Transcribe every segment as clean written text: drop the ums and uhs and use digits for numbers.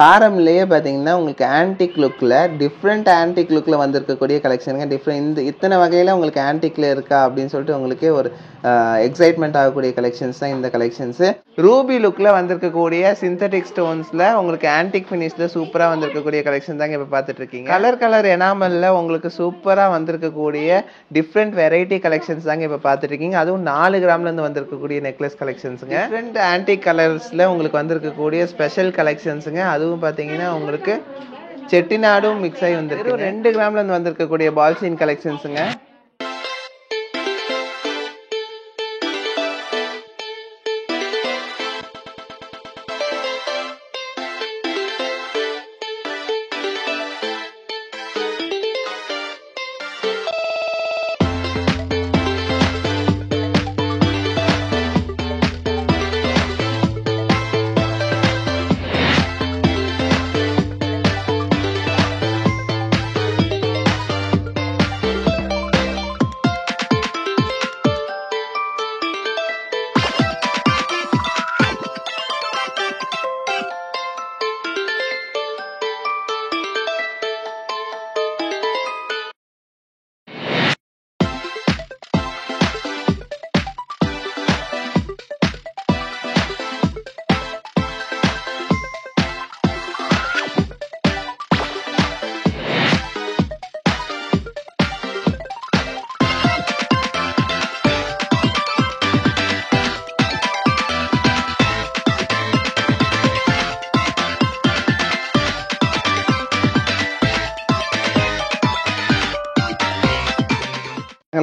ஹாரம்லயே பார்த்தீங்கன்னா உங்களுக்கு ஆன்டிக் லுக்கில் டிஃப்ரெண்ட் ஆன்டிக் லுக்கில் வந்திருக்கக்கூடிய கலெக்ஷனுங்க. டிஃப்ரெண்ட் இத்தனை வகையில் உங்களுக்கு ஆன்டிக்கில் இருக்கா அப்படின்னு சொல்லிட்டு உங்களுக்கே ஒரு எக்ஸைட்மெண்ட் ஆகக்கூடிய கலெக்ஷன்ஸ் தான் இந்த கலெக்ஷன்ஸு. ரூபி லுக்கில் வந்திருக்கக்கூடிய சிந்தட்டிக் ஸ்டோன்ஸில் உங்களுக்கு ஆன்டிக் ஃபினிஷில் சூப்பராக வந்திருக்கக்கூடிய கலெக்ஷன் தாங்க இப்போ பார்த்துட்டு இருக்கீங்க. கலர் எனாமலில் உங்களுக்கு சூப்பராக வந்திருக்கக்கூடிய டிஃப்ரெண்ட் வெரைட்டி கலெக்ஷன்ஸ் தாங்க இப்போ பார்த்துட்டு இருக்கீங்க. அதுவும் 4 கிராம்லேருந்து வந்திருக்கக்கூடிய நெக்லஸ் கலெக்ஷன்ஸுங்க. டிஃப்ரெண்ட் ஆன்டிக் கலர்ஸில் உங்களுக்கு வந்திருக்கக்கூடிய ஸ்பெஷல் கலெக்ஷன்ஸுங்க. அதுவும் பார்த்தீங்கன்னா உங்களுக்கு செட்டிநாடும் மிக்ஸ் ஆகி வந்துருக்கு. 2 கிராம்லேருந்து வந்திருக்கக்கூடிய பால்சீன் கலெக்ஷன்ஸுங்க.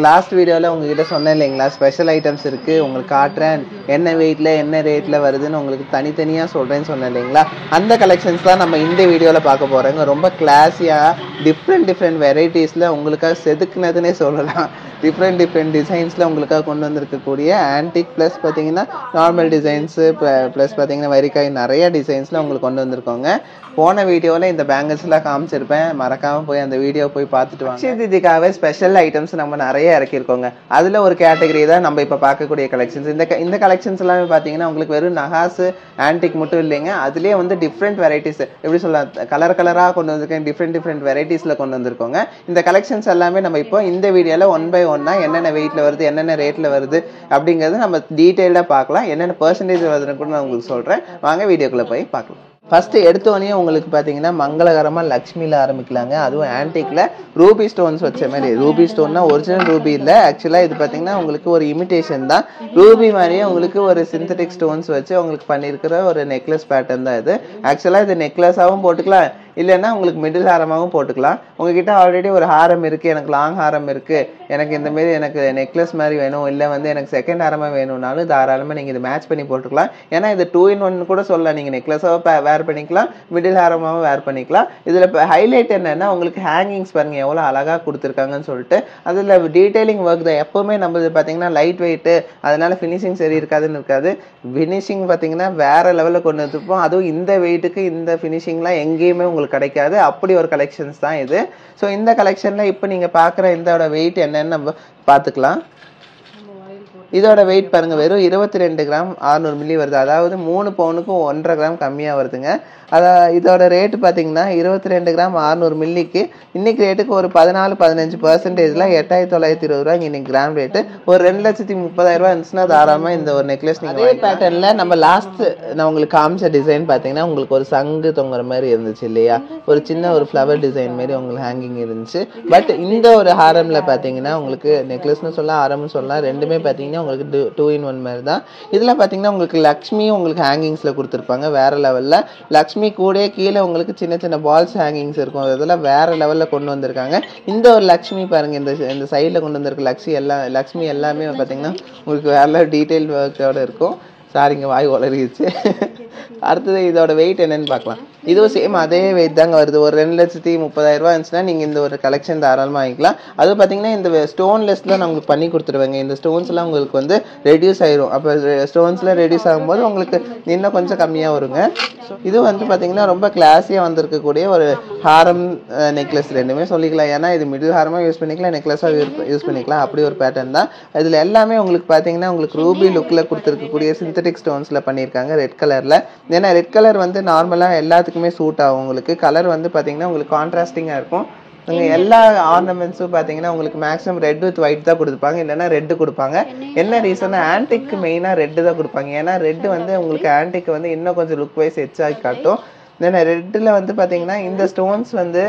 லாஸ்ட் வீடியோவில் உங்ககிட்ட சொன்னேன் இல்லைங்களா, ஸ்பெஷல் ஐட்டம்ஸ் இருக்குது உங்களுக்கு காட்டுறேன், என்ன வெயிட்டில் என்ன ரேட்டில் வருதுன்னு உங்களுக்கு தனித்தனியாக சொல்கிறேன்னு சொன்னேன் இல்லைங்களா. அந்த கலெக்ஷன்ஸ் தான் நம்ம இந்த வீடியோவில் பார்க்க போகிறோங்க. ரொம்ப கிளாஸியாக டிஃப்ரெண்ட் வெரைட்டிஸில் உங்களுக்காக செதுக்குனதுன்னே சொல்லலாம். டிஃப்ரெண்ட் டிசைன்ஸில் உங்களுக்காக கொண்டு வந்திருக்கக்கூடிய ஆன்டிக் ப்ளஸ் பார்த்தீங்கன்னா நார்மல் டிசைன்ஸு ப்ளஸ் பார்த்தீங்கன்னா வரிக்காய் நிறைய டிசைன்ஸில் உங்களுக்கு கொண்டு வந்திருக்கோங்க. போன வீடியோவில் இந்த பேங்கிள்ஸ்லாம் காமிச்சிருப்பேன், மறக்காமல் போய் அந்த வீடியோ போய் பார்த்துட்டு வாங்க. இதுக்காகவே ஸ்பெஷல் ஐட்டம்ஸ் நம்ம நிறைய இறக்கியிருக்கோங்க. அதில் ஒரு கேட்டகரி தான் நம்ம இப்போ பார்க்கக்கூடிய கலெக்ஷன்ஸ். இந்த கலெக்ஷன்ஸ் எல்லாமே பார்த்தீங்கன்னா உங்களுக்கு வெறும் நகாசு ஆன்டிக் மட்டும் இல்லைங்க, அதுலேயே வந்து டிஃப்ரெண்ட் வெரைட்டிஸ் எப்படி சொல்லலாம், கலராக கொண்டு வந்திருக்கேன், டிஃப்ரெண்ட் வெரைட்டிஸில் கொண்டு வந்திருக்கோங்க. இந்த கலெக்ஷன்ஸ் எல்லாமே நம்ம இப்போ இந்த வீடியோவில் 1 by 1 என்னென்ன வெயிட்டில் வருது, என்னென்ன ரேட்டில் வருது அப்படிங்கிறது நம்ம டீட்டெயிலாக பார்க்கலாம். என்னென்ன பெர்சன்டேஜ் வருதுன்னு கூட நான் உங்களுக்கு சொல்கிறேன். வாங்க வீடியோக்குள்ளே போய் பார்க்கலாம். ஃபர்ஸ்ட் எடுத்தோடனே உங்களுக்கு பார்த்தீங்கன்னா மங்களகரமாக லக்ஷ்மியில் ஆரம்பிக்கலாங்க. அதுவும் ஆன்டிக்கில் ரூபி ஸ்டோன்ஸ் வச்ச மாதிரி. ரூபி ஸ்டோன்னா ஒரிஜினல் ரூபி இல்லை, ஆக்சுவலாக இது பார்த்தீங்கன்னா உங்களுக்கு ஒரு இமிட்டேஷன் தான். ரூபி மாதிரியே உங்களுக்கு ஒரு சிந்தட்டிக் ஸ்டோன்ஸ் வச்சு உங்களுக்கு பண்ணியிருக்கிற ஒரு நெக்லஸ் பேட்டர்ன் தான் இது. ஆக்சுவலாக இது நெக்லஸாகவும் போட்டுக்கலாம், இல்லைன்னா உங்களுக்கு மிடில் ஹாரமாகவும் போட்டுக்கலாம். உங்ககிட்ட ஆல்ரெடி ஒரு ஹாரம் இருக்குது, எனக்கு லாங் ஹாரம் இருக்குது, எனக்கு இந்தமாரி எனக்கு நெக்லஸ் மாதிரி வேணும், இல்லை வந்து எனக்கு செகண்ட் ஹாரமாக வேணும்னாலும் தாராளமாக நீங்கள் இது மேட்ச் பண்ணி போட்டுக்கலாம். ஏன்னா இது 2 in 1 கூட சொல்லலாம். நீங்கள் நெக்லஸாக வேர் பண்ணிக்கலாம், மிடில் ஹாரமாகவும் வேர் பண்ணிக்கலாம். இதில் இப்போ ஹைலைட் என்னென்னா உங்களுக்கு ஹேங்கிங்ஸ் பாருங்கள் எவ்வளோ அழகாக கொடுத்துருக்காங்கன்னு சொல்லிட்டு. அதில் டீட்டெயிலிங் ஒர்க் தான். எப்போவுமே நம்மளது பார்த்தீங்கன்னா லைட் வெயிட்டு, அதனால ஃபினிஷிங் சரி இருக்காது. ஃபினிஷிங் பார்த்தீங்கன்னா வேற லெவலில் கொண்டு வந்துருப்போம். அதுவும் இந்த வெயிட்டுக்கு இந்த ஃபினிஷிங்லாம் எங்கேயுமே உங்களுக்கு கிடைக்காது. அப்படி ஒரு கலெக்ஷன்ஸ் தான் இது. ஸோ இந்த கலெக்ஷனில் இப்போ நீங்கள் பார்க்குற இதோட வெயிட் என்னன்னு நம்ம பார்த்துக்கலாம். இதோட வெயிட் பாருங்கள், வெறும் 22 கிராம் 600 மில்லி வருது. அதாவது 3 பவுனுக்கும் 1.5 கிராம் கம்மியாக வருதுங்க. இதோட ரேட்டு பார்த்தீங்கன்னா 22 கிராம் 600 மில்லிக்கு இன்னைக்கு ரேட்டுக்கு ஒரு 14-15% 8,920 ரூபாய்ங்க இன்னைக்கு கிராம் ரேட்டு. ஒரு 2,30,000 ரூபாய் இருந்துச்சுன்னா தாராளமாக இந்த ஒரு நெக்லஸ் நீங்கள் அதே பேட்டர்னில் நம்ம லாஸ்ட் நான் உங்களுக்கு காமிச்ச டிசைன் பார்த்தீங்கன்னா உங்களுக்கு ஒரு சங்கு தொங்குற மாதிரி இருந்துச்சு இல்லையா, ஒரு சின்ன ஒரு ஃப்ளவர் டிசைன் மாதிரி உங்களுக்கு ஹேங்கிங் இருந்துச்சு. பட் இந்த ஒரு ஹாரமில் பார்த்தீங்கன்னா உங்களுக்கு நெக்லஸ்னு சொல்லலாம், ஹாரம்னு சொல்லலாம், ரெண்டுமே பார்த்தீங்கன்னா உங்களுக்கு 2 in 1 மாதிரி தான். இதில் பார்த்தீங்கன்னா உங்களுக்கு லக்ஷ்மியும் உங்களுக்கு ஹேங்கிங்ஸில் கொடுத்துருப்பாங்க வேற லெவலில். லக்ஷ்மி கூட கீழே உங்களுக்கு சின்ன பால்ஸ் ஹேங்கிங்ஸ் இருக்கும். அதெல்லாம் வேற லெவலில் கொண்டு வந்திருக்காங்க. இந்த ஒரு லக்ஷ்மி பாருங்க, இந்த சைடில் கொண்டு வந்திருக்க லக்ஷ்மி எல்லாமே பார்த்தீங்கன்னா உங்களுக்கு வேற டீட்டெயில் ஒர்க்கோட இருக்கும். சாரிங்க வாய் உளறிடுச்சு. அடுத்தது இதோட வெயிட் என்னன்னு பார்க்கலாம். இதுவும் சேம் அதே வெயிட் தாங்க வருது. ஒரு 2,30,000 ரூபாய் இருந்துச்சுன்னா நீங்கள் இந்த ஒரு கலெக்ஷன் தாராளமாக வாங்கிக்கலாம். அது பார்த்தீங்கன்னா இந்த ஸ்டோன்லெஸ்ல நான் உங்களுக்கு பண்ணி கொடுத்துருவேங்க. இந்த ஸ்டோன்ஸ்லாம் உங்களுக்கு வந்து ரெடியூஸ் ஆயிரும். அப்போ ஸ்டோன்ஸில் ரெடியூஸ் ஆகும்போது உங்களுக்கு இன்னும் கொஞ்சம் கம்மியாக வருங்க. இது வந்து பார்த்தீங்கன்னா ரொம்ப கிளாஸியாக வந்திருக்கக்கூடிய ஒரு ஹாரம் நெக்லஸ் ரெண்டுமே சொல்லிக்கலாம். ஏன்னா இது மிடில் ஹாரமாக யூஸ் பண்ணிக்கலாம், நெக்லஸாக யூஸ் பண்ணிக்கலாம். அப்படி ஒரு பேட்டர்ன் தான். இதில் எல்லாமே உங்களுக்கு பார்த்தீங்கன்னா உங்களுக்கு ரூபி லுக்கில் கொடுத்துருக்கக்கூடிய சிந்தட்டிக் சிந்தட்டிக் ஸ்டோன்ஸில் பண்ணியிருக்காங்க ரெட் கலரில். ஏன்னா ரெட் கலர் வந்து நார்மலாக எல்லாத்துக்குமே சூட் ஆகும். உங்களுக்கு கலர் வந்து பார்த்தீங்கன்னா உங்களுக்கு கான்ட்ராஸ்டிங்காக இருக்கும். எல்லா ஆர்னமெண்ட்ஸும் பார்த்தீங்கன்னா உங்களுக்கு மேக்ஸிமம் ரெட் வித் ஒயிட் தான் கொடுப்பாங்க, இல்லைன்னா ரெட்டு கொடுப்பாங்க. என்ன ரீசன்னா ஆன்டிக்கு மெயினாக ரெட்டு தான் கொடுப்பாங்க. ஏன்னா ரெட்டு வந்து உங்களுக்கு ஆன்டிக்கு வந்து இன்னும் கொஞ்சம் லுக் வைஸ் எச்சாகி காட்டும். தென் ரெட்டில் வந்து பார்த்தீங்கன்னா இந்த ஸ்டோன்ஸ் வந்து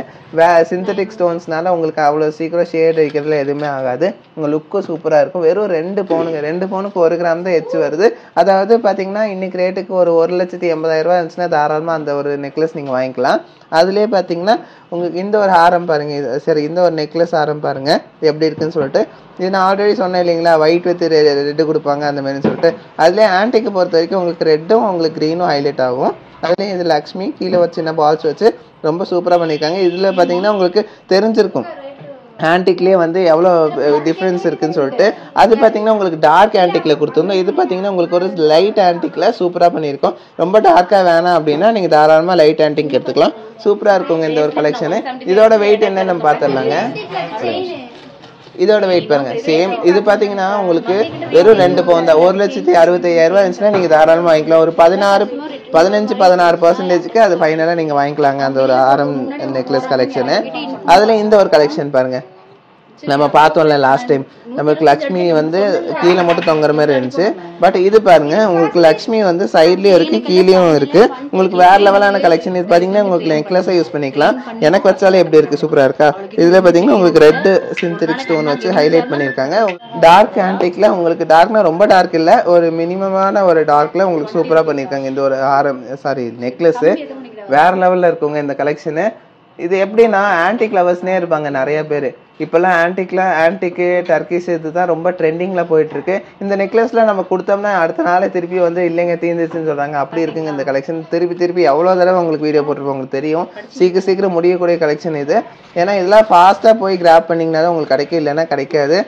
சிந்தட்டிக் ஸ்டோன்ஸ்னால உங்களுக்கு அவ்வளோ சீக்கிரம் ஷேட் வைக்கிறதுல எதுவுமே ஆகாது. உங்கள் லுக்கும் சூப்பராக இருக்கும். வெறும் 2 பவுனுக்கு 1 கிராம் தான் எச்சு வருது. அதாவது பார்த்தீங்கன்னா இன்னைக்கு ரேட்டுக்கு ஒரு 1,80,000 இருந்துச்சுன்னா தாராளமாக அந்த ஒரு நெக்லஸ் நீங்கள் வாங்கிக்கலாம். அதுலேயே பார்த்தீங்கன்னா உங்களுக்கு இந்த ஒரு ஹாரம் பாருங்கள், சரி இந்த ஒரு நெக்லஸ் ஹாரம் பாருங்கள் எப்படி இருக்குன்னு சொல்லிட்டு. இது நான் ஆல்ரெடி சொன்னேன் இல்லைங்களா, ஒயிட் வித் ரெட்டு கொடுப்பாங்க அந்த மாதிரின்னு சொல்லிட்டு. அதுலேயே ஆன்டிக்கு பொறுத்த வரைக்கும் உங்களுக்கு ரெட்டும் உங்களுக்கு க்ரீனும் ஹைலைட் ஆகும். அதுலேயும் இது லக்ஷ்மி கீழே ஒரு சின்ன பால்ஸ் வச்சு ரொம்ப சூப்பராக பண்ணியிருக்காங்க. இதில் பார்த்தீங்கன்னா உங்களுக்கு தெரிஞ்சிருக்கும் ஆன்டிக்லேயே வந்து எவ்வளோ டிஃப்ரென்ஸ் இருக்குன்னு சொல்லிட்டு. அது பார்த்தீங்கன்னா உங்களுக்கு டார்க் ஆன்டிக்கில் கொடுத்துருந்தோம். இது பார்த்தீங்கன்னா உங்களுக்கு ஒரு லைட் ஆன்டிக்கில் சூப்பராக பண்ணியிருக்கோம். ரொம்ப டார்க்காக வேணாம் அப்படின்னா நீங்கள் தாராளமாக லைட் ஆன்டிக் எடுத்துக்கலாம். சூப்பராக இருக்குங்க இந்த ஒரு கலெக்ஷனு. இதோட வெயிட் என்னன்னு நம்ம பார்த்துடலாங்க. இதோட வெயிட் பாருங்க சேம். இது பார்த்தீங்கன்னா உங்களுக்கு வெறும் 2 பவுன் தான். 1,65,000 இருந்துச்சுன்னா நீங்கள் தாராளமாக வாங்கிக்கலாம். ஒரு 15-16% அது ஃபைனலாக நீங்கள் வாங்கிக்கலாங்க அந்த ஒரு ஆரம் நெக்லஸ் கலெக்ஷனு. அதில் இந்த ஒரு கலெக்ஷன் பாருங்க, நம்ம பார்த்தோம்ல லாஸ்ட் டைம் நம்மளுக்கு லக்ஷ்மி வந்து கீழே மட்டும் தொங்குற மாதிரி இருந்துச்சு. பட் இது பாருங்க உங்களுக்கு லக்ஷ்மி வந்து சைட்லயும் இருக்கு கீழேயும் இருக்கு. உங்களுக்கு வேற லெவலான கலெக்ஷன். இது பாத்தீங்கன்னா உங்களுக்கு நெக்லஸா யூஸ் பண்ணிக்கலாம். எனக்கு வச்சாலே எப்படி இருக்கு, சூப்பரா இருக்கா. இதுல பாத்தீங்கன்னா உங்களுக்கு ரெட் சிந்தட்டிக் ஸ்டோன் வச்சு ஹைலைட் பண்ணிருக்காங்க. டார்க் ஆன்டிக்ல உங்களுக்கு டார்க்னா ரொம்ப டார்க் இல்ல, ஒரு மினிமமான ஒரு டார்க்ல உங்களுக்கு சூப்பரா பண்ணிருக்காங்க இந்த ஒரு நெக்லஸ். வேற லெவல்ல இருக்குங்க இந்த கலெக்ஷனு. இது எப்படின்னா ஆன்டிக் லவர்ஸ்னே இருப்பாங்க நிறைய பேர். இப்போல்லாம் ஆன்டிக்கு டர்க்கிஷ் இதுதான் ரொம்ப ட்ரெண்டிங்கில் போயிட்டுருக்கு. இந்த நெக்லஸ்லாம் நம்ம கொடுத்தோம்னா அடுத்த நாளே திருப்பி வந்து இல்லைங்க தீர்ந்துச்சுன்னு சொல்கிறாங்க. அப்படி இருக்குங்க இந்த கலெக்ஷன். திருப்பி எவ்வளோ தடவை உங்களுக்கு வீடியோ போட்டிருப்போம் உங்களுக்கு தெரியும். சீக்கிரம் முடியக்கூடிய கலெக்ஷன் இது. ஏன்னா இதெல்லாம் ஃபாஸ்ட்டாக போய் கிராப் பண்ணிங்கன்னா தான் உங்களுக்கு கிடைக்கும், இல்லைன்னா கிடைக்காது.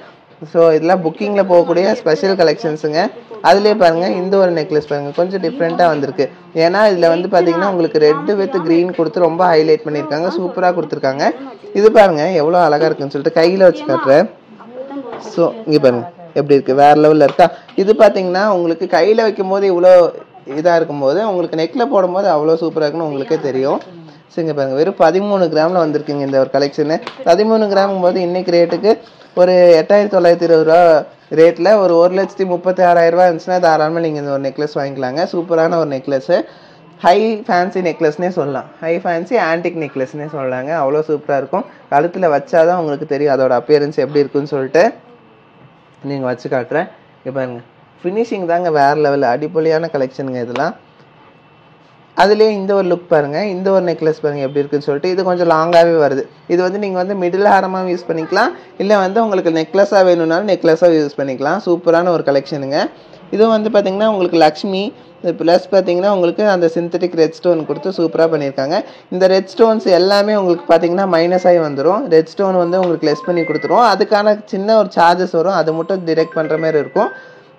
ஸோ இதெல்லாம் புக்கிங்கில் போகக்கூடிய ஸ்பெஷல் கலெக்ஷன்ஸுங்க. அதுலேயே பாருங்கள் இந்த ஒரு நெக்லஸ் பாருங்கள் கொஞ்சம் டிஃப்ரெண்ட்டாக வந்திருக்கு. ஏன்னா இதில் வந்து பார்த்தீங்கன்னா உங்களுக்கு ரெட்டு வித் க்ரீன் கொடுத்து ரொம்ப ஹைலைட் பண்ணியிருக்காங்க, சூப்பராக கொடுத்துருக்காங்க. இது பாருங்கள் எவ்வளோ அழகாக இருக்குன்னு சொல்லிட்டு கையில் வச்சு காட்டுறேன். ஸோ இங்கே பாருங்கள் எப்படி இருக்குது, வேறு லெவலில் இருக்கா. இது பார்த்தீங்கன்னா உங்களுக்கு கையில் வைக்கும் போது இவ்வளோ இதாக இருக்கும்போது உங்களுக்கு நெக்கில் போடும்போது அவ்வளோ சூப்பராக இருக்குன்னு உங்களுக்கே தெரியும். ஸோ இங்கே பாருங்கள் வெறும் 13 கிராமில் வந்திருக்குங்க இந்த ஒரு கலெக்ஷனு. 13 கிராம் போது இன்றைக்கி ரேட்டுக்கு ஒரு 8,920 ரேட்டில் ஒரு 1,36,000 இருந்துச்சுன்னா தாராளமாக நீங்கள் இந்த ஒரு நெக்லஸ் வாங்கிக்கலாங்க. சூப்பரான ஒரு நெக்லஸ்ஸு. ஹை ஃபேன்சி நெக்லஸ்னே சொல்லலாம், ஹை ஃபேன்சி ஆன்டிக் நெக்லஸ்னே சொல்லலாங்க. அவ்வளோ சூப்பராக இருக்கும். கழுத்தில் வச்சாதான் உங்களுக்கு தெரியும் அதோட அப்பியரன்ஸ் எப்படி இருக்குன்னு சொல்லிட்டு. நீங்கள் வச்சு காட்டுறேன். இங்கே பாருங்க ஃபினிஷிங் தாங்க வேறு லெவலில் அடிப்பொலியான கலெக்ஷனுங்க இதெல்லாம். அதுலேயே இந்த ஒரு லுக் பாருங்கள், இந்த ஒரு நெக்லஸ் பாருங்கள் எப்படி இருக்குன்னு சொல்லிட்டு. இது கொஞ்சம் லாங்காகவே வருது. இது வந்து நீங்கள் வந்து மிடில் ஹாரமாக யூஸ் பண்ணிக்கலாம், இல்லை வந்து உங்களுக்கு நெக்லஸாக வேணும்னாலும் நெக்லஸாக யூஸ் பண்ணிக்கலாம். சூப்பரான ஒரு கலெக்ஷனுங்க. இதுவும் வந்து பார்த்திங்கன்னா உங்களுக்கு லக்ஷ்மி ப்ளஸ் பார்த்தீங்கன்னா உங்களுக்கு அந்த சிந்தட்டிக் ரெட் ஸ்டோன் கொடுத்து சூப்பராக பண்ணியிருக்காங்க. இந்த ரெட் ஸ்டோன்ஸ் எல்லாமே உங்களுக்கு பார்த்தீங்கன்னா மைனஸ் ஆகி வந்துடும். ரெட் ஸ்டோன் வந்து உங்களுக்கு லெஸ் பண்ணி கொடுத்துரும். அதுக்கான சின்ன ஒரு சார்ஜஸ் வரும், அதை மட்டும் டிடெக்ட் பண்ணுற மாதிரி இருக்கும்.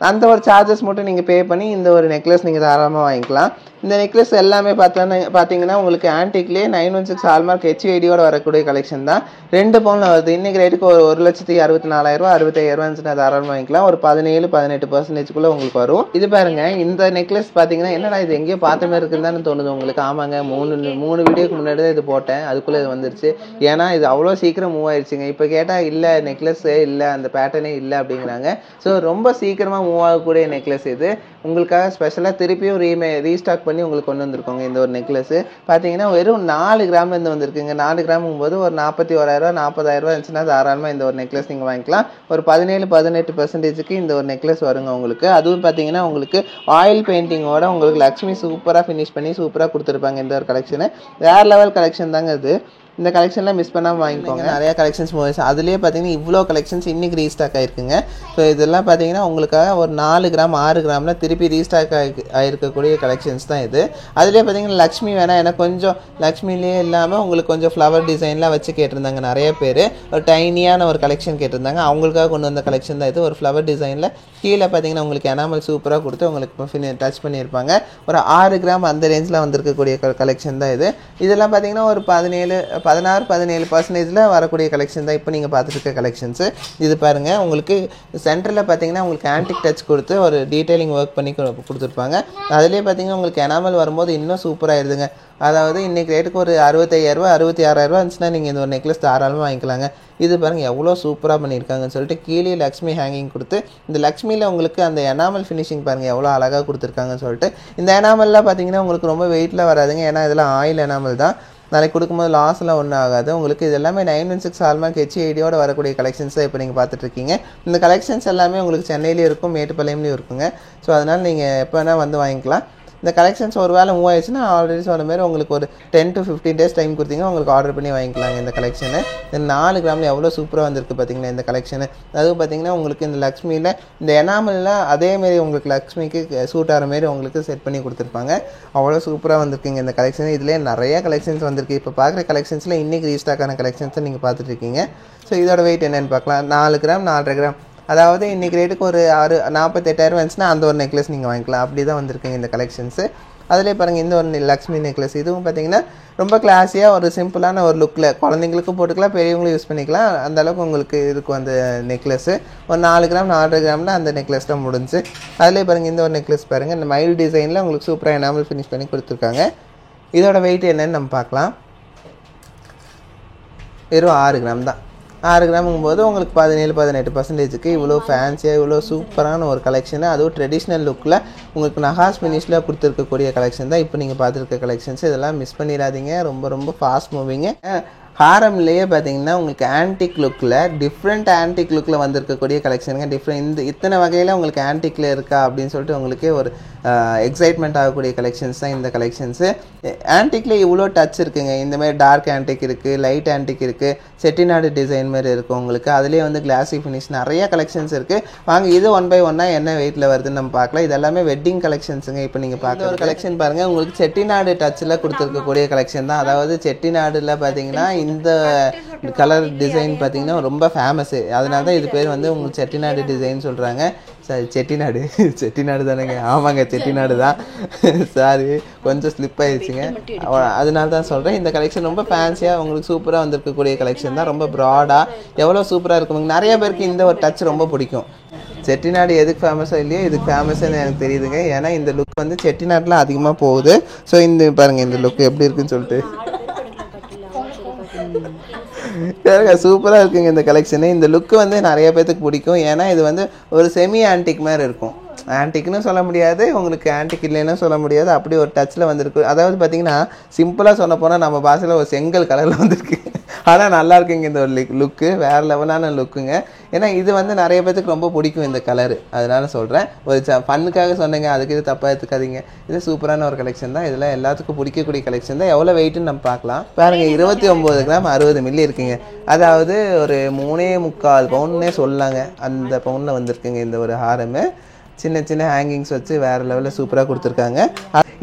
அந்த ஒரு சார்ஜஸ் மட்டும் நீங்கள் பே பண்ணி இந்த ஒரு நெக்லஸ் நீங்கள் தாராளமாக வாங்கிக்கலாம். இந்த நெக்லஸ் எல்லாமே பார்த்தீங்கன்னா உங்களுக்கு ஆன்டிக்லேயே 916 ஹால்மார்க் HUID-யோட வரக்கூடிய கலெக்ஷன் தான். 2 பவுனில் வருது. இன்றைக்கி ரேட்டுக்கு ஒரு 1,64,000 65,000 இருந்துச்சுன்னா தாராளமாக வாங்கிக்கலாம். ஒரு 17-18% உங்களுக்கு வரும். இது பாருங்கள் இந்த நெக்லஸ் பார்த்தீங்கன்னா என்னடா இது எங்கேயோ பார்த்த மாதிரி இருக்குன்னு தோணுது உங்களுக்கு. ஆமாங்க, 3 வீடியோக்கு முன்னாடி தான் இது போட்டேன், அதுக்குள்ளே இது வந்துருச்சு. ஏன்னா இது அவ்வளோ சீக்கிரம் மூவ் ஆயிடுச்சுங்க. இப்போ கேட்டால் இல்லை நெக்லஸே இல்லை, அந்த பேட்டர்னே இல்லை அப்படிங்கிறாங்க. ஸோ ரொம்ப சீக்கிரமாக மூவ் ஆகக்கூடிய நெக்லஸ் இது. உங்களுக்காக ஸ்பெஷலாக திருப்பியும் ரீஸ்டாக் பண்ணி உங்களுக்கு கொண்டு வந்திருக்கோங்க இந்த ஒரு நெக்லஸ். பார்த்தீங்கன்னா வெறும் 4 கிராம்லேருந்து வந்திருக்குங்க. 4 கிராமும் போது ஒரு 41,000 40,000 இருந்துச்சுன்னா தாராளமாக இந்த ஒரு நெக்லஸ் நீங்கள் வாங்கிக்கலாம். ஒரு 17-18% இந்த ஒரு நெக்லஸ் வருங்க உங்களுக்கு. அதுவும் பார்த்தீங்கன்னா உங்களுக்கு ஆயில் பெயிண்டிங்கோட உங்களுக்கு லக்ஷ்மி சூப்பராக ஃபினிஷ் பண்ணி சூப்பராக கொடுத்துருப்பாங்க இந்த ஒரு கலெக்ஷனு. வேறு லெவல் கலெக்ஷன் தாங்க இது. இந்த கலெக்ஷன்லாம் மிஸ் பண்ணாமல் வாங்கிக்கோங்க. நிறையா கலெக்ஷன்ஸ் மூவிஸ் அதுலேயே பார்த்தீங்கன்னா இவ்வளோ கலெக்ஷன்ஸ் இன்றைக்கி ரீஸ்டாக் ஆகிருக்குங்க. ஸோ இதெல்லாம் பார்த்தீங்கன்னா உங்களுக்காக ஒரு 4 கிராம் 6 கிராமில் திருப்பி ரீஸ்டாக் ஆகிருக்கக்கூடிய கலெக்ஷன்ஸ் தான் இது. அதுலேயே பார்த்தீங்கன்னா லக்ஷ்மி வேணால் எனக்கு கொஞ்சம் லக்ஷ்மிலேயே இல்லாமல் உங்களுக்கு கொஞ்சம் ஃப்ளவர் டிசைன்லாம் வச்சு கேட்டிருந்தாங்க நிறைய பேர். ஒரு டைனியான ஒரு கலெக்ஷன் கேட்டிருந்தாங்க, அவங்களுக்காக கொண்டு வந்த கலெக்ஷன் தான் இது. ஒரு ஃப்ளவர் டிசைனில் கீழே பார்த்தீங்கன்னா உங்களுக்கு எனாமல் சூப்பராக கொடுத்து உங்களுக்கு டச் பண்ணியிருப்பாங்க. ஒரு 6 கிராம் அந்த ரேஞ்சில் வந்திருக்கக்கூடிய கலெக்ஷன் தான் இது. இதெல்லாம் பார்த்தீங்கன்னா ஒரு 17 16-17% வரக்கூடிய கலெக்ஷன் தான் இப்போ நீங்கள் பார்த்துட்டு இருக்க கலெக்ஷன்ஸு. இது பாருங்கள், உங்களுக்கு சென்டரில் பார்த்தீங்கன்னா உங்களுக்கு ஆன்டிக் டச் கொடுத்து ஒரு டீட்டெயிலிங் ஒர்க் பண்ணி கொடுத்துருப்பாங்க. அதுலேயே பார்த்தீங்கன்னா உங்களுக்கு எனாமல் வரும்போது இன்னும் சூப்பராகிடுதுங்க. அதாவது இன்றைக்கி ரேட்டுக்கு ஒரு 65,000 66,000 இருந்துச்சுன்னா நீங்கள் இந்த ஒரு நெக்லஸ் தாராளமாக வாங்கிக்கலாங்க. இது பாருங்கள் எவ்வளோ சூப்பராக பண்ணியிருக்காங்கன்னு சொல்லிட்டு கீழே லக்ஷ்மி ஹேங்கிங் கொடுத்து இந்த லக்ஷ்மியில் உங்களுக்கு அந்த எனாமல் ஃபினிஷிங் பாருங்கள் எவ்வளோ அழகாக கொடுத்துருக்காங்கன்னு சொல்லிட்டு. இந்த எனாமல்லாம் பார்த்தீங்கன்னா உங்களுக்கு ரொம்ப வெயிட்டில் வராதுங்க, ஏன்னா இதெல்லாம் ஆயில் எனாமல் தான். நாளைக்கு கொடுக்கும்போது லாஸ்லாம் ஒன்றும் ஆகாது உங்களுக்கு. இது எல்லாமே 916 ஹால்மார்க் HID வரக்கூடிய கலெக்ஷன்ஸ் தான் இப்போ நீங்கள் பார்த்துட்ருக்கீங்க. இந்த கலெக்ஷன்ஸ் எல்லாமே உங்களுக்கு சென்னையிலையும் இருக்கும், மேட்டுப்பாளையம்லையும் இருக்குங்க. ஸோ அதனால் நீங்கள் எப்போ வேணால் வந்து வாங்கிக்கலாம். இந்த கலெக்ஷன்ஸ் ஒரு வேளை மூவ் ஆயிடுச்சுன்னா ஆல்ரெடி சொன்ன மாதிரி உங்களுக்கு ஒரு 10 to 15 days டைம் கொடுத்தீங்கன்னா உங்களுக்கு ஆர்டர் பண்ணி வாங்கிக்கலாங்க. இந்த கலெக்ஷனு 4 கிராமில் எவ்வளோ சூப்பராக வந்திருக்கு பார்த்தீங்கன்னா இந்த கலெக்ஷனு. அதுவும் பார்த்தீங்கன்னா உங்களுக்கு இந்த லக்ஷ்மியில் இந்த எனாமலில் அதேமாரி உங்களுக்கு லக்ஷ்மிக்கு சூட் ஆகிற மாரி உங்களுக்கு செட் பண்ணி கொடுத்துருப்பாங்க. அவ்வளோ சூப்பராக வந்திருக்குங்க இந்த கலெக்ஷன். இதுலேயே நிறைய கலெக்ஷன்ஸ் வந்திருக்கு. இப்போ பார்க்குற கலெக்ஷன்ஸில் இன்றைக்கி ரீஸ்டாக்கான கலெக்ஷன்ஸை நீங்கள் பார்த்துட்ருக்கீங்க. ஸோ இதோட வெயிட் என்னென்னு பார்க்கலாம். 4 கிராம் 4.5 கிராம், அதாவது இன்றைக்கி ரேட்டுக்கு ஒரு 48,000 வந்துச்சுன்னா அந்த ஒரு நெக்லஸ் நீங்கள் வாங்கிக்கலாம். அப்படி தான் வந்திருக்குங்க இந்த கலெக்ஷன்ஸு. அதிலே பாருங்கள் இந்த ஒரு லக்ஷ்மி நெக்லஸ், இதுவும் பார்த்தீங்கன்னா ரொம்ப கிளாஸியாக ஒரு சிம்பிளான ஒரு லுக்கில் குழந்தைங்களுக்கும் போட்டுக்கலாம், பெரியவங்களும் யூஸ் பண்ணிக்கலாம். அந்தளவுக்கு உங்களுக்கு இருக்கும் அந்த நெக்லஸ்ஸு. ஒரு 4 கிராம் 4.5 கிராமில் அந்த நெக்லஸ்லாம் முடிஞ்சு. அதிலே பாருங்கள் இந்த ஒரு நெக்லஸ் பாருங்கள், இந்த மயில் டிசைனில் உங்களுக்கு சூப்பராக எனாமல் ஃபினிஷ் பண்ணி கொடுத்துருக்காங்க. இதோட வெயிட் என்னன்னு நம்ம பார்க்கலாம். வெறும் 6 கிராம் தான். 6 கிராமுங்கும் போது உங்களுக்கு 17-18% இவ்வளோ ஃபேன்சியாக இவ்வளோ சூப்பரான ஒரு கலெக்ஷனு, அதுவும் ட்ரெடிஷ்னல் லுக்கில் உங்களுக்கு நகாஸ் ஃபினிஷில் கொடுத்துருக்கக்கூடிய கலெக்ஷன் தான் இப்போ நீங்கள் பார்த்துருக்க கலெக்ஷன்ஸ். இதெல்லாம் மிஸ் பண்ணிடாதீங்க, ரொம்ப ரொம்ப ஃபாஸ்ட் மூவிங்க. ஹாரம்லேயே பார்த்தீங்கன்னா உங்களுக்கு ஆன்டிக் லுக்கில் டிஃப்ரெண்ட் ஆன்டிக் லுக்கில் வந்திருக்கக்கூடிய கலெக்ஷனுங்க. டிஃப்ரெண்ட் இத்தனை வகையில் உங்களுக்கு ஆன்டிக்கில் இருக்கா அப்படின்னு சொல்லிட்டு உங்களுக்கே ஒரு எக்ஸைட்மெண்ட் ஆகக்கூடிய கலெக்ஷன்ஸ் தான் இந்த கலெக்ஷன்ஸு. ஆன்டிக்கில் இவ்வளோ டச் இருக்குங்க. இந்தமாதிரி டார்க் ஆன்டிக் இருக்குது, லைட் ஆன்டிக் இருக்குது, செட்டிநாடு டிசைன் மாதிரி இருக்கும் உங்களுக்கு. அதுலேயே வந்து கிளாஸி ஃபினிஷ் நிறைய கலெக்ஷன்ஸ் இருக்குது. வாங்க இது 1 by 1 என்ன வெயிட்டில் வருதுன்னு நம்ம பார்க்கலாம். இது எல்லாமே வெட்டிங் கலெக்ஷன்ஸுங்க. இப்போ நீங்கள் பார்க்குற ஒரு கலெக்ஷன் பாருங்கள், உங்களுக்கு செட்டிநாடு டச்சில் கொடுத்துருக்கக்கூடிய கலெக்ஷன் தான். அதாவது செட்டிநாடில் பார்த்தீங்கன்னா இந்த கலர் டிசைன் பார்த்தீங்கன்னா ரொம்ப ஃபேமஸ்ஸு. அதனால தான் இது பேர் வந்து உங்களுக்கு செட்டிநாடு டிசைன் சொல்கிறாங்க. சாரி செட்டிநாடு தானேங்க? ஆமாங்க செட்டிநாடு தான். சாரி கொஞ்சம் ஸ்லிப் ஆயிடுச்சுங்க, அதனால தான் சொல்கிறேன். இந்த கலெக்ஷன் ரொம்ப ஃபேன்சியாக உங்களுக்கு சூப்பராக வந்திருக்கக்கூடிய கலெக்ஷன் தான். ரொம்ப ப்ராடாக எவ்வளோ சூப்பராக இருக்குங்க. நிறைய பேருக்கு இந்த ஒரு டச் ரொம்ப பிடிக்கும். செட்டிநாடு எதுக்கு ஃபேமஸாக இல்லையோ இதுக்கு ஃபேமஸ்ன்னு எனக்கு தெரியுதுங்க. ஏன்னா இந்த லுக் வந்து செட்டிநாட்டில் அதிகமாக போகுது. ஸோ இந்த பாருங்கள் இந்த லுக் எப்படி இருக்குன்னு சொல்லிட்டு சூப்பராக இருக்குங்க இந்த கலெக்ஷனு. இந்த லுக்கு வந்து நிறைய பேர்த்துக்கு பிடிக்கும். ஏன்னா இது வந்து ஒரு செமி ஆன்டிக் மாதிரி இருக்கும். ஆன்டிக்னு சொல்ல முடியாது, உங்களுக்கு ஆன்டிக் இல்லைன்னு சொல்ல முடியாது, அப்படி ஒரு டச்சில் வந்திருக்கு. அதாவது பார்த்தீங்கன்னா சிம்பிளாக சொன்ன போனால் நம்ம பாஷையில் ஒரு செங்கல் கலரில் வந்திருக்கு. ஆனால் நல்லா இருக்குங்க இந்த ஒரு லுக்கு, வேறு லெவலான லுக்குங்க. ஏன்னா இது வந்து நிறைய பேத்துக்கு ரொம்ப பிடிக்கும் இந்த கலரு, அதனால சொல்கிறேன். ஒரு ஃபன்னுக்காக சொன்னேங்க, அதுக்கு இது தப்பாக எடுத்துக்காதீங்க. இது சூப்பரான ஒரு கலெக்ஷன் தான். இதெல்லாம் எல்லாத்துக்கும் பிடிக்கக்கூடிய கலெக்ஷன் தான். எவ்வளோ வெயிட்டுன்னு நம்ம பார்க்கலாம். பாருங்கள் 29 கிராம் 60 மில்லி இருக்குங்க. அதாவது ஒரு 3.25 பவுன்னே சொல்லலாங்க. அந்த பவுனில் வந்திருக்குங்க இந்த ஒரு ஹாரமு. சின்ன சின்ன ஹேங்கிங்ஸ் வச்சு வேறு லெவலில் சூப்பராக கொடுத்துருக்காங்க.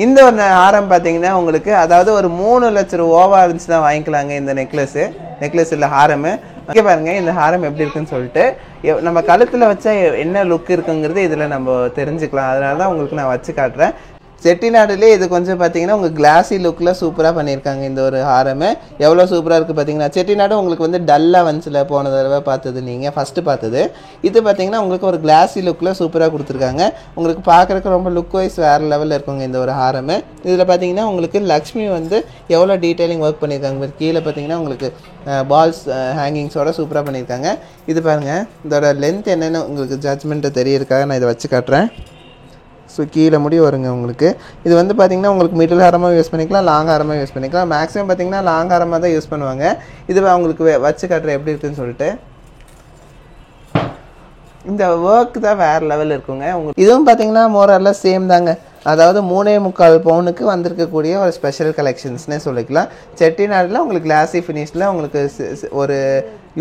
இந்த ஒரு ஹாரம் பார்த்தீங்கன்னா உங்களுக்கு அதாவது ஒரு 3 லட்சம் ரூபா இருந்துச்சுன்னா வாங்கிக்கலாங்க இந்த நெக்லஸ் இல்லை ஹாரமு. இங்கே பாருங்கள் இந்த ஹாரம் எப்படி இருக்குன்னு சொல்லிட்டு நம்ம கழுத்தில் வச்சா என்ன லுக் இருக்குங்கிறது இதில் நம்ம தெரிஞ்சுக்கலாம். அதனால தான் உங்களுக்கு நான் வச்சு காட்டுறேன். செட்டிநாடுலேயே இது கொஞ்சம் பார்த்தீங்கன்னா உங்களுக்கு கிளாஸி லுக்கில் சூப்பராக பண்ணியிருக்காங்க இந்த ஒரு ஹாரமு. எவ்வளோ சூப்பராக இருக்குது பார்த்தீங்கன்னா. செட்டிநாடு உங்களுக்கு வந்து டல்லாக வந்துச்சுல போன தடவை பார்த்தது, நீங்கள் ஃபஸ்ட்டு பார்த்தது. இது பார்த்தீங்கன்னா உங்களுக்கு ஒரு கிளாஸி லுக்கில் சூப்பராக கொடுத்துருக்காங்க. உங்களுக்கு பார்க்குறக்கு ரொம்ப லுக் வைஸ் வேறு லெவலில் இருக்குங்க இந்த ஒரு ஹாரமு. இதில் பார்த்தீங்கன்னா உங்களுக்கு லக்ஷ்மி வந்து எவ்வளோ டீட்டெயிலிங் ஒர்க் பண்ணியிருக்காங்க. கீழே பார்த்தீங்கன்னா உங்களுக்கு பால்ஸ் ஹேங்கிங்ஸோட சூப்பராக பண்ணியிருக்காங்க. இது பாருங்கள், இதோட லென்த் என்னென்னு உங்களுக்கு ஜட்ஜ்மெண்ட்டை தெரியறதுக்காக நான் இதை வச்சு காட்டுறேன். ஸோ கீழே முடி வருங்க உங்களுக்கு. இது வந்து பார்த்திங்கன்னா உங்களுக்கு மிடில் ஹாரமாக யூஸ் பண்ணிக்கலாம், லாங் ஹாரமாக யூஸ் பண்ணிக்கலாம். மேக்ஸிமம் பார்த்திங்கன்னா லாங் ஹாரமாக தான் யூஸ் பண்ணுவாங்க. இது உங்களுக்கு வச்சு காட்டுறேன் எப்படி இருக்குன்னு சொல்லிட்டு. இந்த ஒர்க் தான் வேறு லெவல் இருக்குங்க. உங்களுக்கு இதுவும் பார்த்திங்கன்னா மோரல்லாம் சேம் தாங்க. அதாவது 3.25 பவுனுக்கு வந்திருக்கக்கூடிய ஒரு ஸ்பெஷல் கலெக்ஷன்ஸ்னே சொல்லிக்கலாம். செட்டிநாடில் உங்களுக்கு கிளாஸி ஃபினிஷில் உங்களுக்கு ஒரு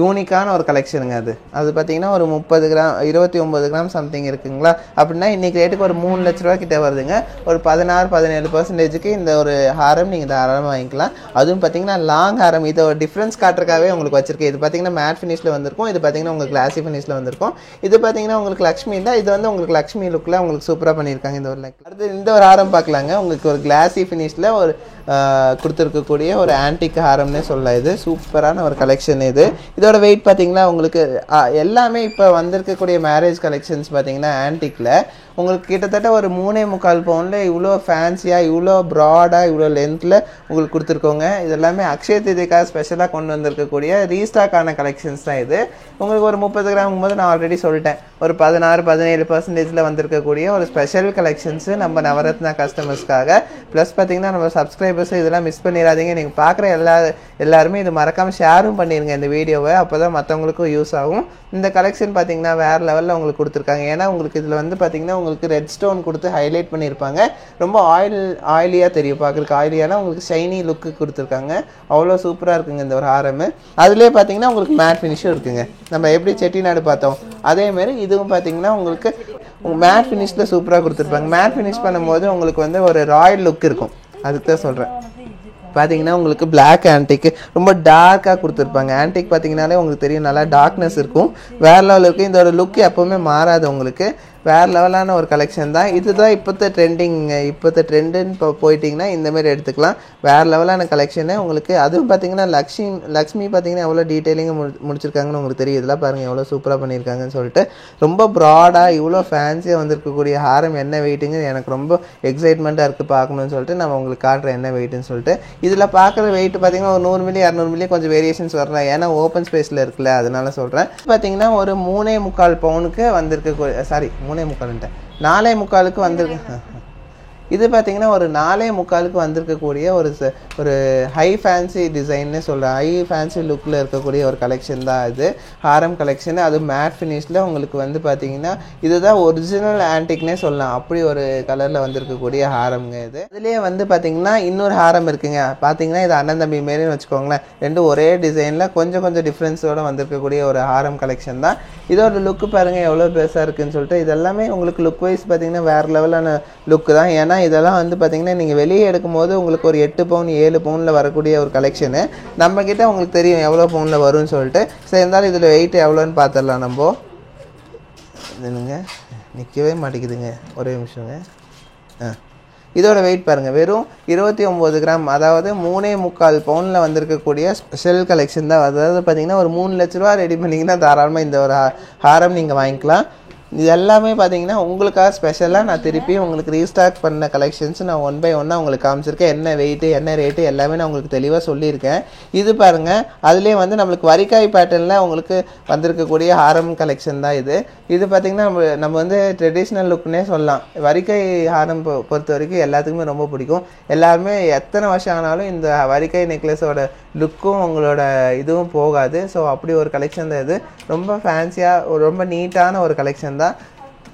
யூனிக்கான ஒரு கலெக்ஷனுங்க அது பார்த்தீங்கன்னா ஒரு 30 கிராம் 29 கிராம் சம்திங் இருக்குங்களா. அப்படின்னா இன்றைக்கி ரேட்டுக்கு ஒரு 3 லட்ச ரூபா கிட்டே வருதுங்க. ஒரு 16-17% இந்த ஒரு ஹாரம் நீங்கள் தாராளமாக வாங்கிக்கலாம். அதுவும் பார்த்தீங்கன்னா லாங் ஹாரம். இதை ஒரு டிஃப்ரென்ஸ் காட்டுறக்காகவே உங்களுக்கு வச்சிருக்கேன். இது பார்த்தீங்கன்னா மேட் ஃபினிஷில் வந்திருக்கும். இது பார்த்தீங்கன்னா உங்களுக்கு கிளாசி ஃபினிஷில் வந்திருக்கும். இது பார்த்தீங்கன்னா உங்களுக்கு லக்ஷ்மி இல்லை, இது வந்து உங்களுக்கு லக்ஷ்மி லுக்கில் உங்களுக்கு சூப்பராக பண்ணியிருக்காங்க இந்த ஒரு லைக். அடுத்து இந்த ஒரு ஹாரம் பார்க்கலாங்க. உங்களுக்கு ஒரு கிளாசி ஃபினிஷில் ஒரு கொடுத்துருக்கக்கூடிய ஒரு ஆன்டிக் ஹாரம்னே சொல்லலாம். இது சூப்பரான ஒரு கலெக்ஷன். இதோட வெயிட் பார்த்தீங்கன்னா உங்களுக்கு எல்லாமே இப்போ வந்திருக்கக்கூடிய மேரேஜ் கலெக்ஷன்ஸ் பார்த்தீங்கன்னா ஆன்டிக்கில் உங்களுக்கு கிட்டத்தட்ட ஒரு 3.25 பவுனில் இவ்வளோ ஃபேன்சியாக, இவ்வளோ ப்ராடாக, இவ்வளோ லென்த்தில் உங்களுக்கு கொடுத்துருக்கோங்க. இது எல்லாமே அக்ஷய தீதிக்காக ஸ்பெஷலாக கொண்டு வந்திருக்கக்கூடிய ரீஸ்டாக்கான கலெக்ஷன்ஸ் தான். இது உங்களுக்கு ஒரு 30 கிராம் போது நான் ஆல்ரெடி சொல்லிட்டேன், ஒரு 16-17% வந்திருக்கக்கூடிய ஒரு ஸ்பெஷல் கலெக்ஷன்ஸு நம்ம நவரத்னா கஸ்டமர்ஸ்க்காக. ப்ளஸ் பார்த்தீங்கன்னா நம்ம சப்ஸ்கிரைபர்ஸ் இதெல்லாம் மிஸ் பண்ணிடாதீங்க. நீங்கள் பார்க்குற எல்லாருமே இது மறக்காமல் ஷேரும் பண்ணிடுங்க இந்த வீடியோவை. அப்போ தான் மற்றவங்களுக்கும் யூஸ் ஆகும். இந்த கலெக்ஷன் பார்த்தீங்கன்னா வேறு லெவலில் உங்களுக்கு கொடுத்துருக்காங்க. ஏன்னா உங்களுக்கு இதில் வந்து பார்த்தீங்கன்னா உங்களுக்கு ரெட் ஸ்டோன் கொடுத்து ஹைலைட் பண்ணியிருப்பாங்க. ரொம்ப ஆயிலியாக தெரியும் பார்க்குறதுக்கு. ஆயிலியான உங்களுக்கு ஷைனி லுக்கு கொடுத்துருக்காங்க. அவ்வளோ சூப்பராக இருக்குங்க இந்த ஒரு ஹாரம். அதுலேயே பார்த்தீங்கன்னா உங்களுக்கு மேட் ஃபினிஷும் இருக்குங்க. நம்ம எப்படி செட்டிநாடு பார்த்தோம் அதேமாரி இதுவும் பார்த்தீங்கன்னா உங்களுக்கு மேட் ஃபினிஷில் சூப்பராக கொடுத்துருப்பாங்க. மேட் ஃபினிஷ் பண்ணும்போது உங்களுக்கு வந்து ஒரு ராயல் லுக் இருக்கும். அதுக்கு தான் சொல்கிறேன். பார்த்தீங்கன்னா உங்களுக்கு பிளாக் ஆன்டிக் ரொம்ப டார்க்காக கொடுத்துருப்பாங்க. ஆன்டிக் பார்த்தீங்கன்னாலே உங்களுக்கு தெரியும் நல்லா டார்க்னஸ் இருக்கும். வேறு லெவலில் இருக்கும். இந்த ஒரு லுக் எப்போவுமே மாறாது உங்களுக்கு. வேறு லெவலான ஒரு கலெக்ஷன் தான். இதுதான் இப்போத்த ட்ரெண்டுன்னு போயிட்டிங்கன்னா இந்தமாரி எடுத்துக்கலாம். வேறு லெவலான கலெக்ஷனு உங்களுக்கு. அதுவும் பார்த்தீங்கன்னா லக்ஷ்மி பார்த்தீங்கன்னா எவ்வளோ டீட்டெயிலிங்காக முடிச்சிருக்காங்கன்னு உங்களுக்கு தெரியும். இதெல்லாம் பாருங்கள் எவ்வளோ சூப்பராக பண்ணியிருக்காங்கன்னு சொல்லிட்டு. ரொம்ப ப்ராடாக இவ்வளோ ஃபேன்சியாக வந்திருக்கக்கூடிய ஹாரம் என்ன வெயிட்டுங்க எனக்கு ரொம்ப எக்ஸைட்மெண்ட்டாக இருக்குது பார்க்கணுன்னு சொல்லிட்டு நம்ம உங்களுக்கு காட்டுறேன் என்ன வெயிட்டுன்னு சொல்லிட்டு. இதில் பார்க்குற வெயிட் பார்த்தீங்கன்னா ஒரு 100 மில்லி 200 மில்லி கொஞ்சம் வேரியேஷன்ஸ் வரலாம். ஏன்னா ஓப்பன் ஸ்பேஸில் இருக்குல்ல, அதனால சொல்கிறேன். பார்த்தீங்கன்னா ஒரு 3.25 பவுனுக்கு வந்திருக்க 4.25 வந்திருக்கு. இது பார்த்தீங்கன்னா ஒரு 4.25 வந்திருக்கக்கூடிய ஒரு ஹை ஃபேன்சி டிசைன்னு சொல்கிறேன். ஹை ஃபேன்சி லுக்கில் இருக்கக்கூடிய ஒரு கலெக்ஷன் தான் இது ஹாரம் கலெக்ஷன். அது மேட் ஃபினிஷில் உங்களுக்கு வந்து பார்த்தீங்கன்னா இதுதான் ஒரிஜினல் ஆன்டிக்னே சொல்லலாம். அப்படி ஒரு கலரில் வந்திருக்கக்கூடிய ஹாரம்ங்க இது. இதுலேயே வந்து பார்த்தீங்கன்னா இன்னொரு ஹாரம் இருக்குங்க. பார்த்தீங்கன்னா இது அண்ணன் தம்பி மாரின்னு வச்சுக்கோங்களேன். ரெண்டும் ஒரே டிசைனில் கொஞ்சம் டிஃப்ரென்ஸோடு வந்திருக்கக்கூடிய ஒரு ஹாரம் கலெக்ஷன் தான். இதோட லுக்கு பாருங்கள் எவ்வளோ பெருசாக இருக்குதுன்னு சொல்லிட்டு. இதெல்லாமே உங்களுக்கு லுக் வைஸ் பார்த்தீங்கன்னா வேறு லெவலான லுக்கு தான். ஏன்னா இதெல்லாம் வந்து பார்த்தீங்கன்னா நீங்கள் வெளியே எடுக்கும்போது உங்களுக்கு ஒரு 8 பவுன் 7 பவுனில் வரக்கூடிய ஒரு கலெக்ஷனு. நம்மக்கிட்ட உங்களுக்கு தெரியும் எவ்வளோ பவுனில் வரும்னு சொல்லிட்டு. சரி இருந்தாலும் இதில் வெயிட் எவ்வளோன்னு பார்த்துடலாம் நம்ம. இதுங்க நிற்கவே மாட்டேங்குதுங்க, ஒரே நிமிஷங்க. இதோட வெயிட் பாருங்கள் வெறும் 29 கிராம், அதாவது 3.25 பவுனில் வந்திருக்கக்கூடிய ஸ்பெஷல் கலெக்ஷன் தான். அதாவது பார்த்தீங்கன்னா ஒரு 3 லட்ச ரூபா ரெடி பண்ணிங்கன்னா தாராளமாக இந்த ஒரு ஹாரம் நீங்கள் வாங்கிக்கலாம். இது எல்லாமே பார்த்தீங்கன்னா உங்களுக்காக ஸ்பெஷலாக நான் திருப்பி உங்களுக்கு ரீஸ்டாக் பண்ண கலெக்ஷன்ஸ் நான் 1 by 1 உங்களுக்கு காமிச்சிருக்கேன். என்ன வெயிட்டு என்ன ரேட்டு எல்லாமே நான் உங்களுக்கு தெளிவாக சொல்லியிருக்கேன். இது பாருங்கள் அதுலேயே வந்து நம்மளுக்கு வரிக்காய் பேட்டர்னில் உங்களுக்கு வந்திருக்கக்கூடிய ஹாரம் கலெக்ஷன் தான் இது. இது பார்த்திங்கன்னா நம்ம வந்து ட்ரெடிஷ்னல் லுக்னே சொல்லலாம். வரிக்காய் ஹாரம் பொறுத்த வரைக்கும் எல்லாத்துக்குமே ரொம்ப பிடிக்கும். எல்லாருமே எத்தனை வருஷம் ஆனாலும் இந்த வரிக்காய் நெக்லஸோட லுக்கும் உங்களோட இதுவும் போகாது. ஸோ அப்படி ஒரு கலெக்ஷன் தான் இது. ரொம்ப ஃபேன்சியாக ரொம்ப நீட்டான ஒரு கலெக்ஷன் தான்.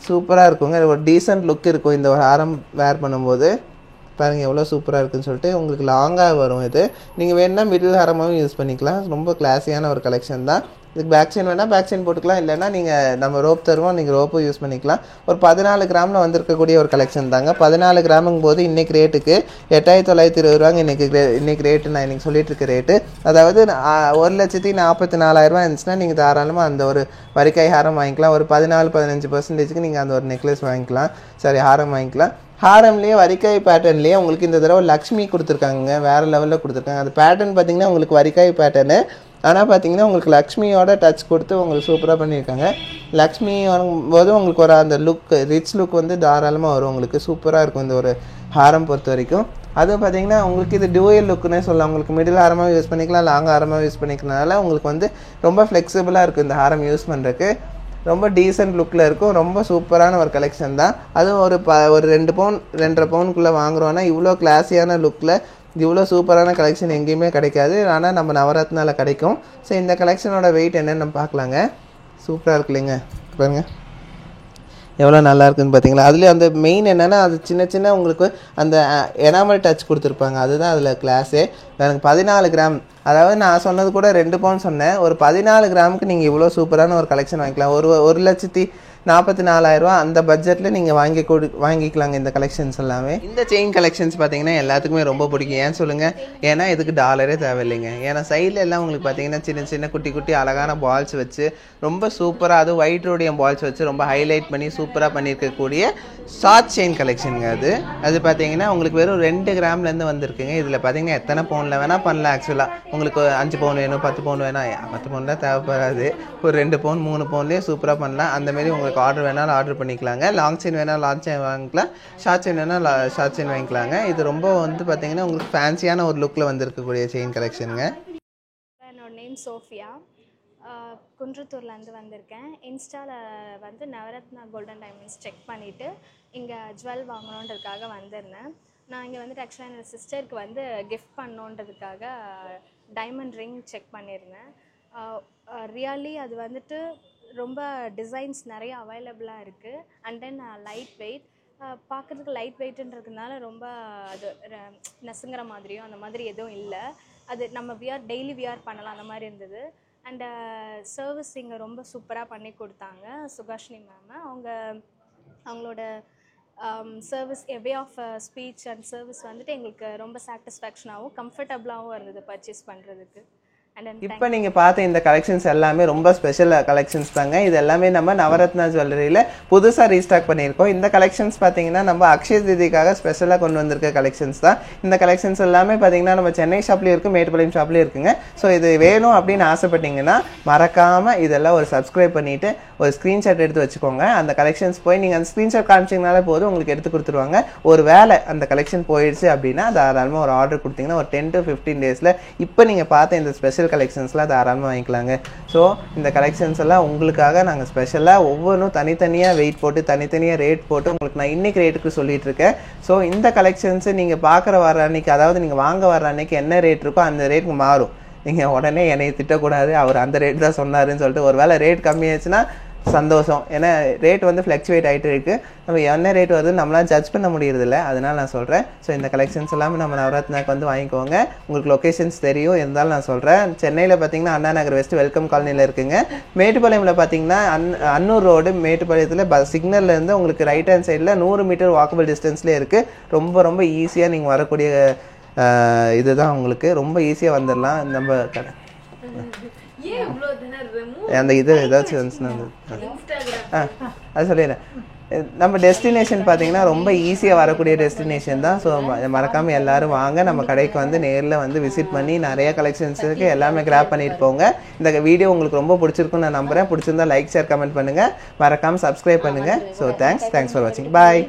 சூப்பராக இருக்குங்க. ஒரு டீசென்ட் லுக் இருக்கும் இந்த ஒரு ஹாரம் வேர் பண்ணும்போது. பாருங்கள் எவ்வளோ சூப்பராக இருக்குன்னு சொல்லிட்டு. உங்களுக்கு லாங்காக வரும். இது நீங்கள் வேணுன்னா மிடில் ஹாரமாகவும் யூஸ் பண்ணிக்கலாம். ரொம்ப கிளாஸியான ஒரு கலெக்ஷன் தான். இதுக்கு பேக் செயின் வேணால் பேக் செயின் போட்டுக்கலாம், இல்லைன்னா நீங்கள் நம்ம ரோப் தருவோம், நீங்கள் ரோப்பும் யூஸ் பண்ணிக்கலாம். ஒரு 14 கிராமில் வந்திருக்கக்கூடிய ஒரு கலெக்ஷன் தாங்க. 14 கிராமுங்கும் போது இன்றைக்கி ரேட்டுக்கு 8,920 ரூபாங்க. இன்றைக்கி ரேட்டு நான் இன்றைக்கி சொல்லிட்டு இருக்க ரேட்டு. அதாவது 1,44,000 இருந்துச்சுன்னா நீங்கள் தாராளமாக அந்த ஒரு வரிக்காய் ஹாரம் வாங்கிக்கலாம். ஒரு 14-15% நீங்கள் அந்த ஒரு நெக்லஸ் வாங்கிக்கலாம், சாரி ஹாரம் வாங்கிக்கலாம். ஹாரம்லேயே வரிக்காய் பேட்டர்ன்லேயே உங்களுக்கு இந்த தடவை லக்ஷ்மி கொடுத்துருக்காங்க, வேறு லெவலில் கொடுத்துருக்காங்க. அது பேட்டர்ன் பார்த்திங்கன்னா உங்களுக்கு வரிக்காய் பேட்டர்னு, ஆனால் பார்த்தீங்கன்னா உங்களுக்கு லக்ஷ்மியோட டச் கொடுத்து உங்களுக்கு சூப்பராக பண்ணியிருக்காங்க. லக்ஷ்மி வரும்போது உங்களுக்கு ஒரு அந்த லுக் ரிச் லுக் வந்து தாராளமாக வரும். உங்களுக்கு சூப்பராக இருக்கும் இந்த ஒரு ஹாரம் பொறுத்த வரைக்கும். அதுவும் பார்த்தீங்கன்னா உங்களுக்கு இது டியூயல் லுக்குன்னே சொல்லலாம். உங்களுக்கு மிடில் ஹாரமாக யூஸ் பண்ணிக்கலாம், லாங் ஹாரமாக யூஸ் பண்ணிக்கிறதுனால உங்களுக்கு வந்து ரொம்ப ஃப்ளெக்சிபிளாக இருக்கும் இந்த ஹாரம் யூஸ் பண்ணுறதுக்கு. ரொம்ப டீசென்ட் லுக்கில் இருக்கும். ரொம்ப சூப்பரான ஒரு கலெக்ஷன் தான். அதுவும் ஒரு 2 பவுன் 2.5 பவுனுக்குள்ளே வாங்குறோன்னா இவ்வளோ கிளாஸியான லுக்கில் இவ்வளோ சூப்பரான கலெக்ஷன் எங்கேயுமே கிடைக்காது. ஆனால் நம்ம நவரத்னாவில் கிடைக்கும். ஸோ இந்த கலெக்ஷனோட வெயிட் என்னென்னு நம்ம பார்க்கலாங்க. சூப்பராக இருக்கு இல்லைங்க பாருங்கள். எவ்வளோ நல்லா இருக்குன்னு பார்த்தீங்களா. அதுலேயும் அந்த மெயின் என்னென்னா அது சின்ன சின்ன உங்களுக்கு அந்த எனாமல் டச் கொடுத்துருப்பாங்க, அதுதான் அதில் கிளாஸே. எனக்கு 14 கிராம், அதாவது நான் சொன்னது கூட 2 பவுன் சொன்னேன், ஒரு 14 கிராமுக்கு நீங்கள் இவ்வளோ சூப்பரான ஒரு கலெக்ஷன் வாங்கிக்கலாம். 1,44,000 அந்த பட்ஜெட்டில் நீங்கள் வாங்கிக்கலாங்க இந்த கலெக்ஷன்ஸ் எல்லாமே. இந்த செயின் கலெக்ஷன்ஸ் பார்த்தீங்கன்னா எல்லாத்துக்குமே ரொம்ப பிடிக்கும். ஏன் சொல்லுங்கள், ஏன்னா இதுக்கு டாலரே தேவையில்லைங்க. ஏன்னா சைடில் எல்லாம் உங்களுக்கு பார்த்தீங்கன்னா சின்ன சின்ன குட்டி குட்டி அழகான பால்ஸ் வச்சு ரொம்ப சூப்பராக, அது ஒயிட் ரோடியம் பால்ஸ் வச்சு ரொம்ப ஹைலைட் பண்ணி சூப்பராக பண்ணியிருக்கக்கூடிய ஷார்ட் செயின் கலெக்ஷனுங்க. அது பார்த்தீங்கன்னா உங்களுக்கு வெறும் 2 கிராம்லேருந்து வந்திருக்குங்க. இதில் பார்த்தீங்கன்னா எத்தனை பவுனில் வேணால் பண்ணலாம். ஆக்சுவலாக உங்களுக்கு 5 பவுன் வேணும், 10 பவுன் வேணாம், 10 பவுன்லாம் தேவைப்படாது, ஒரு 2 பவுன் 3 பவுன்லேயே சூப்பராக பண்ணலாம். அந்தமாரி உங்களுக்கு ஆர்டர் வேணாலும் ஆர்டர் பண்ணிக்கலாங்க. லாங் செயின் வேணால் லாங் செயின் வாங்கிக்கலாம், ஷார்ட் செயின் வேணால் ஷார்ட் செயின் வாங்கிக்கலாங்க. இது ரொம்ப பார்த்தீங்கன்னா உங்களுக்கு ஃபேன்சியான ஒரு லுக்கில் வந்திருக்கக்கூடிய செயின் கலெக்ஷனுங்க. என்னோட நேம் சோஃபியா, குன்றத்தூர்லேருந்து வந்திருக்கேன். இன்ஸ்டாவில் நவரத்னா கோல்டன் டைமண்ட்ஸ் செக் பண்ணிவிட்டு இங்கே ஜுவல் வாங்கணுன்றதுக்காக வந்திருந்தேன். நான் இங்கே ஆக்சுவலாக என்னோடய சிஸ்டருக்கு கிஃப்ட் பண்ணணுன்றதுக்காக டைமண்ட் ரிங் செக் பண்ணியிருந்தேன். ரியலி அது ரொம்ப டிசைன்ஸ் நிறைய அவைலபிளாக இருக்குது. அண்ட் தென் லைட் வெயிட், பார்க்குறதுக்கு லைட் வெயிட்டுன்றதுனால ரொம்ப அது நெசுங்கிற மாதிரியும் அந்த மாதிரி எதுவும் இல்லை. அது நம்ம டெய்லி வியர் பண்ணலாம் அந்த மாதிரி இருந்தது. அண்ட் சர்வீஸ் இங்கே ரொம்ப சூப்பராக பண்ணி கொடுத்தாங்க. சுகாஷினி மேம் அவங்களோட service way of speech and service எங்களுக்கு ரொம்ப சாட்டிஸ்ஃபேக்ஷனாகவும் கம்ஃபர்டபுளாகவும் இருந்தது பர்ச்சேஸ் பண்ணுறதுக்கு. இப்போ நீங்கள் பார்த்த இந்த கலெக்ஷன்ஸ் எல்லாமே ரொம்ப ஸ்பெஷல் கலெக்ஷன்ஸ் தாங்க. இது எல்லாமே நம்ம நவரத்னா ஜுவல்லரியில் புதுசாக ரீஸ்டாக் பண்ணியிருக்கோம். இந்த கலெக்ஷன்ஸ் பார்த்தீங்கன்னா நம்ம அக்ஷய தீதிக்காக ஸ்பெஷலாக கொண்டு வந்திருக்க கலெக்ஷன்ஸ் தான். இந்த கலெக்ஷன்ஸ் எல்லாமே பார்த்தீங்கன்னா நம்ம சென்னை ஷாப்லேயும் இருக்குது, மேட்டுப்பாளையம் ஷாப்லேயும் இருக்குங்க. ஸோ இது வேணும் அப்படின்னு ஆசைப்பட்டீங்கன்னா மறக்காமல் இதெல்லாம் ஒரு சப்ஸ்கிரைப் பண்ணிவிட்டு ஒரு ஸ்க்ரீன்ஷாட் எடுத்து வச்சுக்கோங்க. அந்த கலெக்ஷன்ஸ் போய் நீங்கள் அந்த ஸ்க்ரீன்ஷாட் காமிச்சிங்கனாலே போதும், உங்களுக்கு எடுத்து கொடுத்துருவாங்க. ஒரு வேளை அந்த கலெக்ஷன் போயிடுச்சு அப்படின்னா தாராளமாக ஒரு ஆர்டர் கொடுத்தீங்கன்னா ஒரு 10 to 15 டேஸில் இப்போ நீங்கள் பார்த்த இந்த ஸ்பெஷல் கலெக்ஷன்ஸ்லாம் தாராளமாக வாங்கிக்கலாங்க. ஸோ இந்த கலெக்ஷன்ஸ் எல்லாம் உங்களுக்காக நாங்கள் ஸ்பெஷலாக ஒவ்வொன்றும் தனித்தனியாக வெயிட் போட்டு தனித்தனியாக ரேட் போட்டு உங்களுக்கு நான் இன்றைக்கி ரேட்டுக்கு சொல்லிட்டு இருக்கேன். ஸோ இந்த கலெக்ஷன்ஸு நீங்கள் வர அன்றைக்கி, அதாவது நீங்கள் வாங்க வர அன்றைக்கி என்ன ரேட் இருக்கோ அந்த ரேட்டுக்கு மாறும். நீங்கள் உடனே என்னை திட்டக்கூடாது, அவர் அந்த ரேட் தான் சொன்னாருன்னு சொல்லிட்டு. ஒரு வேளை ரேட் கம்மியாச்சுன்னா சந்தோஷம், ஏன்னா ரேட் ஃப்ளக்சுவேட் ஆகிட்டு இருக்குது. நம்ம என்ன ரேட் வருதுன்னு நம்மளாம் ஜட்ஜ் பண்ண முடியறதில்ல, அதனால நான் சொல்கிறேன். ஸோ இந்த கலெக்ஷன்ஸ் எல்லாமே நம்ம நவரத்னாக்கு வாங்கிக்கோங்க. உங்களுக்கு லொக்கேஷன்ஸ் தெரியும், இருந்தாலும் நான் சொல்கிறேன். சென்னையில் பார்த்தீங்கன்னா அண்ணா நகர் வெஸ்ட் வெல்கம் காலனியில் இருக்குங்க. மேட்டுப்பாளையமில் பார்த்தீங்கன்னா அன்னூர் ரோடு மேட்டுப்பாளையத்தில் சிக்னல்லேருந்து உங்களுக்கு ரைட் ஹேண்ட் சைடில் 100 மீட்டர் வாக்கபிள் டிஸ்டன்ஸ்லேயே இருக்குது. ரொம்ப ரொம்ப ஈஸியாக நீங்கள் வரக்கூடிய இதுதான், உங்களுக்கு ரொம்ப ஈஸியாக வந்துடலாம். நம்ம கடை அந்த இது ஏதாச்சும் வந்துச்சுன்னா அது சொல்லிடுறேன். நம்ம டெஸ்டினேஷன் பார்த்தீங்கன்னா ரொம்ப ஈஸியாக வரக்கூடிய டெஸ்டினேஷன் தான். ஸோ மறக்காமல் எல்லோரும் வாங்க, நம்ம கடைக்கு நேரில் விசிட் பண்ணி நிறைய கலெக்ஷன்ஸ் இருக்குது, எல்லாமே கிராப் பண்ணிட்டு போங்க. இந்த வீடியோ உங்களுக்கு ரொம்ப பிடிச்சிருக்குன்னு நான் நம்புகிறேன். பிடிச்சிருந்தா லைக், ஷேர், கமெண்ட் பண்ணுங்கள். மறக்காமல் சப்ஸ்கிரைப் பண்ணுங்கள். ஸோ தேங்க்ஸ் ஃபார் வாட்சிங். பாய்.